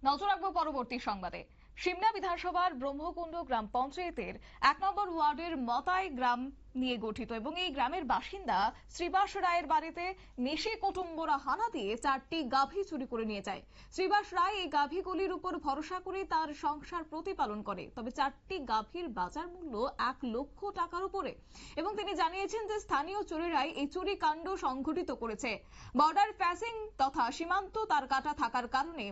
নজর রাখবো পরবর্তী সংবাদে। সিমনা বিধানসভার ব্রহ্মকুণ্ড গ্রাম পঞ্চায়েতের 1 নম্বর ওয়ার্ডের মতাই গ্রাম নিয়ে গঠিত এবং এই গ্রামের বাসিন্দা শ্রীবাস রায়ের বাড়িতে নেশে কুটুম্বরা হানা দিয়ে 4টি গাভী চুরি করে নিয়ে যায়। শ্রীবাস রায় এই গাভীগুলির উপর ভরসা করে তার সংসার প্রতিপালন করে, তবে 4টি গাভীর বাজার মূল্য 1 লক্ষ টাকার উপরে এবং তিনি জানিয়েছেন যে স্থানীয় চোরেরাই এই চুরি কাণ্ড সংঘটিত করেছে। বর্ডার প্যাসিং তথা সীমান্ত তার কাটা থাকার কারণে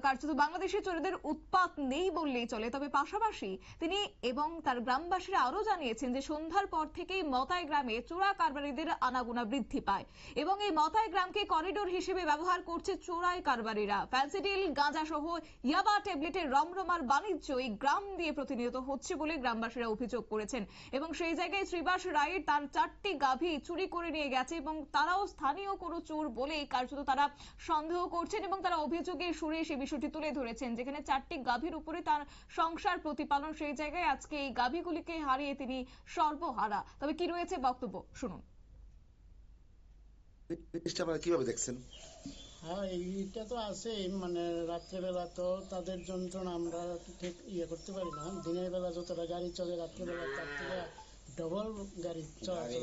কার্যত বাংলাদেশের চোরেদের উৎপাত নেই বললেই চলে। তবে পাশাপাশি তিনি এবং তার গ্রামবাসীরা আরো জানিয়েছেন যে সন্ধ্যার পর থেকেই মতাই গ্রামে চোরা কারবারিদের আনাগোনা বৃদ্ধি পায় এবং এই মতাই গ্রামকে করিডোর হিসেবে ব্যবহার করছে চোরাই কারবারিরা। ফ্যান্সিডিল, গাঁজা সহ ইয়াবা ট্যাবলেটের রমরমার বাণিজ্য এই গ্রাম দিয়ে প্রতিনিয়ত হচ্ছে বলে গ্রামবাসীরা অভিযোগ করেছেন এবং সেই জায়গায় শ্রীবাস রায়ের তার 4টি গাভী চুরি করে নিয়ে গেছে এবং তারাও স্থানীয় কোনো চোর বলেই কার্যত তারা সন্দেহ করছেন এবং তারা অভিযোগের সুরে সেই বিষয়টি তুলে ধরেছেন, যেখানে 4টি গাভীর উপরে তার সংসার প্রতিপালন। সেই জায়গায় আজকে এই গাভীগুলিকে হারিয়ে তিনি সর্বহারা। তবে কি রয়েছে বক্তব্য শুনুন। কিভাবে দেখছেন? হ্যাঁ, এইটা তো আছে, মানে রাত্রেবেলা তো তাদের যন্ত্রণা আমরা ঠিক করতে পারি না। দিনের বেলা যতটা গাড়ি চলে, রাত্রেবেলা তার থেকে ডবল গাড়ি চলে,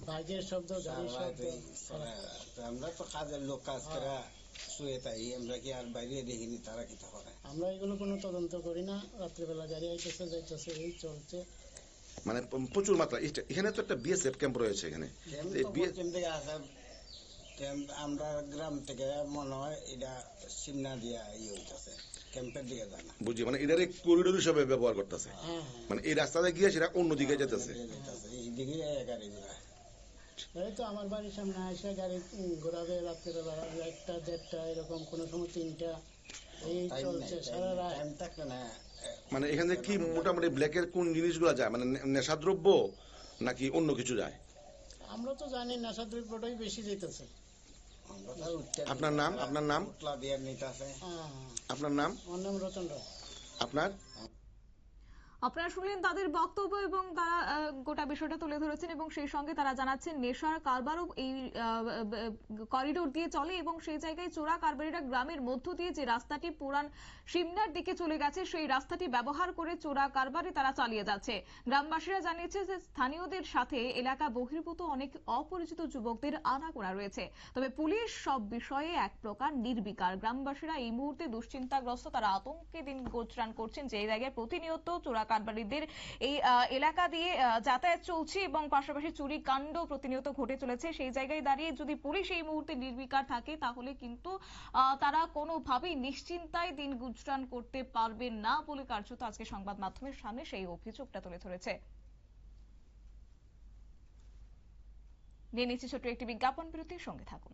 বাইকের শব্দ, গাড়ির শব্দ। আমরা তো কাজের লোক, কাজ করে শুয়ে তাই আমরা কি আর বাইরে দেখিনি তারা কি করে। আমরা এগুলো কোনো তদন্ত করি না। রাত্রেবেলা গাড়ি আইতেছে যাইতেছে, এই চলছে, মানে প্রচুর মাত্রা। এখানে তো একটা বিএসএফ ক্যাম্প রয়েছে, এখানে আমরা গ্রাম থেকে মনে হয় এটা সিমনা দিয়া হইতেছে, ক্যাম্পের দিকে যায় না বুঝি, মানে এটার করিডোর হিসাবে ব্যবহার করতেছে, মানে এই রাস্তাতে গিয়ে সেটা অন্যদিকে যেতেছে। এইদিকে গাড়ি ঘোড়া এই তো আমার বাড়ির সামনে এসে গাড়ি ঘোরাবে রাত্রেবেলা 1টা 1:30 এরকম, কোন সময় 3টা, এই চলছে সারা রাত থাকবে না। মানে এখানে কি মোটামুটি ব্ল্যাকের কোন জিনিসগুলো যায়, মানে নেশাদ্রব্য নাকি অন্য কিছু যায়? আমরা তো জানি নেশাদ্রব্যটাই বেশি যেতেছে। আপনার নাম? আপনার নাম? আপনার নাম? আমার নাম রতন রায়। আপনার? আপনারা শুনলেন তাদের বক্তব্য এবং তারা গোটা বিষয়টা তুলে ধরেছেন এবং সেই সঙ্গে তারা জানাচ্ছেন নেশার কারবারও এই করিডোর দিয়ে চলে এবং সেই জায়গায় চোরা কারবারিরা গ্রামের মধ্য দিয়ে যে রাস্তাটি পুরান সিমনার দিকে চলে গেছে সেই রাস্তাটি ব্যবহার করে চোরা কারবারি তারা চালিয়ে যাচ্ছে। গ্রামবাসীরা জানিয়েছে যে স্থানীয়দের সাথে এলাকা বহির্ভূত অনেক অপরিচিত যুবকদের আনাগোনা রয়েছে, তবে পুলিশ সব বিষয়ে এক প্রকার নির্বিকার। গ্রামবাসীরা এই মুহূর্তে দুশ্চিন্তাগ্রস্ত, তারা আতঙ্কে দিন গোচরান করছেন যে এই জায়গায় প্রতিনিয়ত চোরা কারবারিদের এই এলাকা দিয়ে যাতায়াত চলছে এবং পাশাপাশি চুরি কাণ্ড প্রতিনিয়ত ঘটে চলেছে। সেই জায়গায় দাঁড়িয়ে যদি পুলিশ এই মুহূর্তে নির্বিকার থাকে তাহলে কিন্তু তারা কোনোভাবেই নিশ্চিন্তায় দিন গুজরান করতে পারবে না বলে কার্যত আজকে সংবাদ মাধ্যমের সামনে সেই অভিযোগটা তুলে ধরেছে। নিয়ে নিচ্ছি ছোট্ট একটি বিজ্ঞাপন বিরতির সঙ্গে থাকুন।